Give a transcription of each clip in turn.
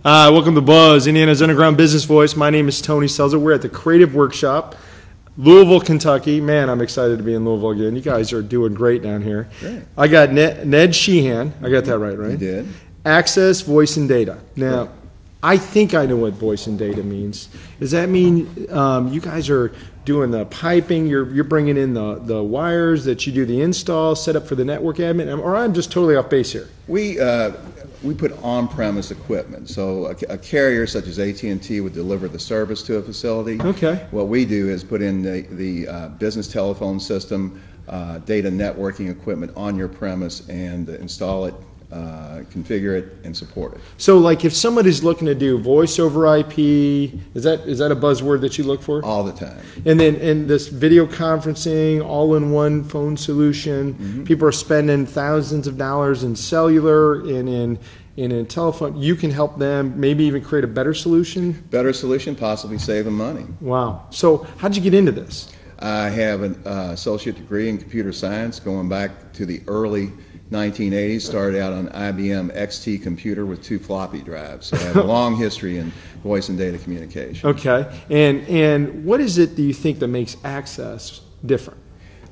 Welcome to Buzz, Indiana's Underground Business Voice. My name is Tony Selzer. We're at the Creative Workshop, Louisville, Kentucky. Man, I'm excited to be in Louisville again. You guys are doing great down here. Great. I got Ned Sheehan. I got that right? You did. Access, voice, and data. Now, I think I know what voice and data means. Does that mean you guys are doing the piping, you're bringing in the wires, that you do the install, set up for the network admin, or I'm just totally off base here? We put on-premise equipment. So a carrier such as AT&T would deliver the service to a facility. Okay. What we do is put in the business telephone system, data networking equipment on your premise and install it, configure it, and support it. So, like, if somebody's looking to do voice over IP, is that a buzzword that you look for? All the time. And then in this video conferencing, all-in-one phone solution, people are spending thousands of dollars in cellular and in telephone. You can help them maybe even create a better solution? Better solution, possibly save them money. Wow. So how'd you get into this? I have an associate degree in computer science going back to the early 1980s. Started out on IBM XT computer with 2 floppy drives. So I have a long history in voice and data communication. Okay. And what is it do you think that makes Access different?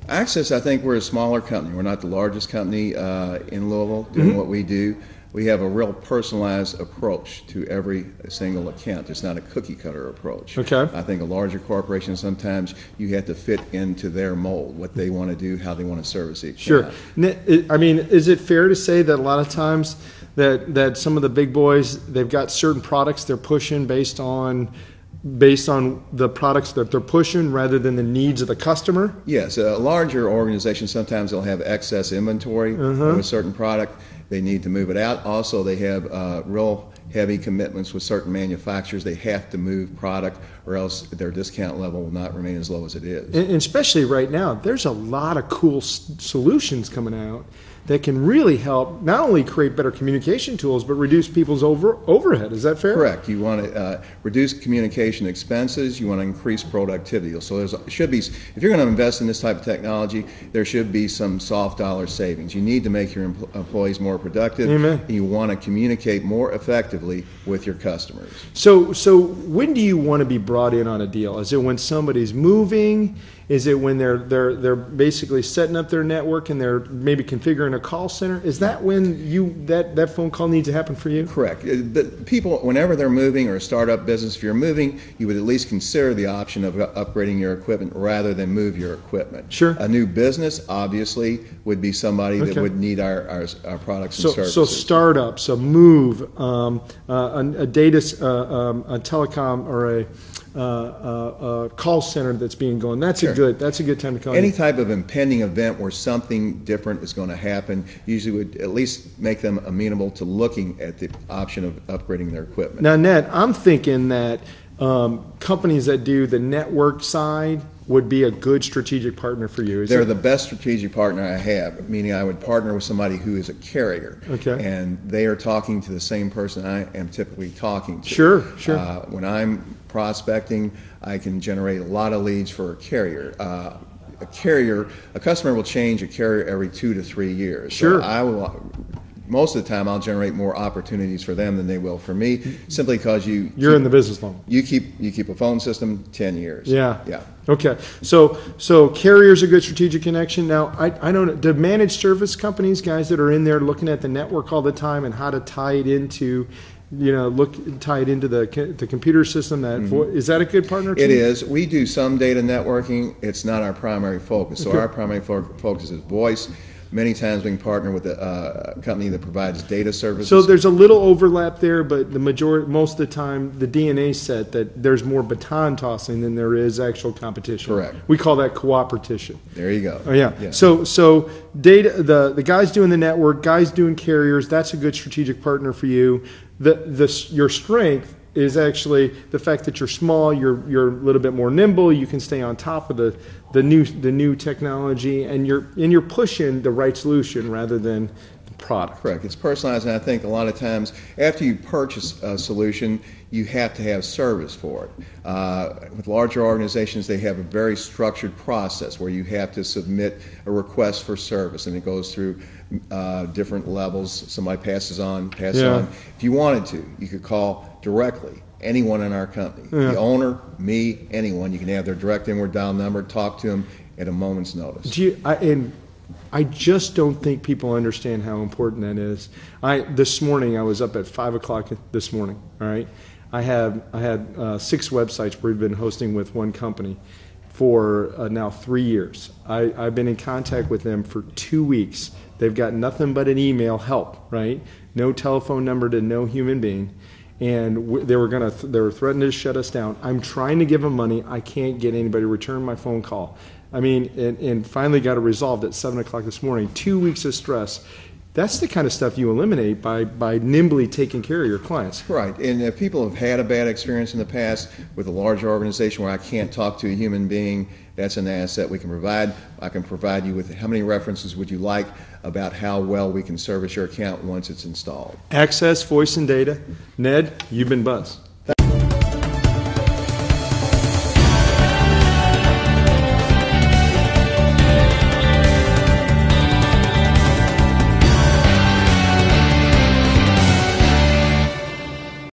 Access, I think we're a smaller company. We're not the largest company in Louisville doing what we do. We have a real personalized approach to every single account. It's not a cookie-cutter approach. Okay. I think a larger corporation, sometimes you have to fit into their mold, what they want to do, how they want to service the account. Sure. I mean, is it fair to say that a lot of times that some of the big boys, they've got certain products they're pushing based on the products that they're pushing rather than the needs of the customer? Yes. A larger organization, sometimes they'll have excess inventory of a certain product. They need to move it out. Also, they have real heavy commitments with certain manufacturers. They have to move product or else their discount level will not remain as low as it is. And especially right now, there's a lot of cool solutions coming out that can really help not only create better communication tools, but reduce people's overhead. Is that fair? Correct. You want to reduce communication expenses. You want to increase productivity. So should be, if you're going to invest in this type of technology, there should be some soft dollar savings. You need to make your employees more productive. Amen. And you want to communicate more effectively with your customers. So when do you want to be brought in on a deal? Is it when somebody's moving? Is it when they're basically setting up their network and they're maybe configuring a call center? Is that when that phone call needs to happen for you? Correct. But people, whenever they're moving or a startup business, if you're moving, you would at least consider the option of upgrading your equipment rather than move your equipment. Sure. A new business, obviously, would be somebody that would need our products and services. So startups, a move, a data, a telecom, or a call center that's being going. That's a good time to call. Any type of impending event where something different is going to happen usually would at least make them amenable to looking at the option of upgrading their equipment. Now, Ned, I'm thinking that companies that do the network side would be a good strategic partner for you. They're the best strategic partner I have, meaning I would partner with somebody who is a carrier. Okay. And they are talking to the same person I am typically talking to. Sure. When I'm prospecting, I can generate a lot of leads for a carrier. A customer will change a carrier every 2 to 3 years. Sure. So most of the time, I'll generate more opportunities for them than they will for me, simply because you're in the business long. You keep a phone system 10 years. Yeah. Yeah. Okay. So carrier's a good strategic connection. Now, I don't know. Do managed service companies, guys that are in there looking at the network all the time and how to tie it into, tie it into the computer system? Is that a good partner too? It is. We do some data networking. It's not our primary focus. So our primary focus is voice. Many times we can partner with a company that provides data services. So there's a little overlap there, but most of the time, the DNA set that there's more baton tossing than there is actual competition. Correct. We call that cooperation. There you go. Oh yeah. Yeah. So data, the guys doing the network, guys doing carriers, that's a good strategic partner for you. Your strength is actually the fact that you're small, you're a little bit more nimble, you can stay on top of the new technology, and you're pushing the right solution rather than product. Correct. It's personalized, and I think a lot of times after you purchase a solution, you have to have service for it. With larger organizations, they have a very structured process where you have to submit a request for service, and it goes through different levels. Somebody passes on. If you wanted to, you could call directly anyone in our company, the owner, me, anyone. You can have their direct inward dial number, talk to them at a moment's notice. I just don't think people understand how important that is. This morning I was up at 5 o'clock this morning. All right, I had 6 websites we've been hosting with one company for now 3 years. I've been in contact with them for 2 weeks. They've got nothing but an email help, right? No telephone number to no human being. And they were threatening to shut us down. I'm trying to give them money. I can't get anybody to return my phone call. I mean, and finally got it resolved at 7 o'clock this morning. 2 weeks of stress. That's the kind of stuff you eliminate by nimbly taking care of your clients. Right. And if people have had a bad experience in the past with a larger organization where I can't talk to a human being, that's an asset we can provide. I can provide you with how many references would you like about how well we can service your account once it's installed. Access, voice, and data. Ned, you've been Buzz.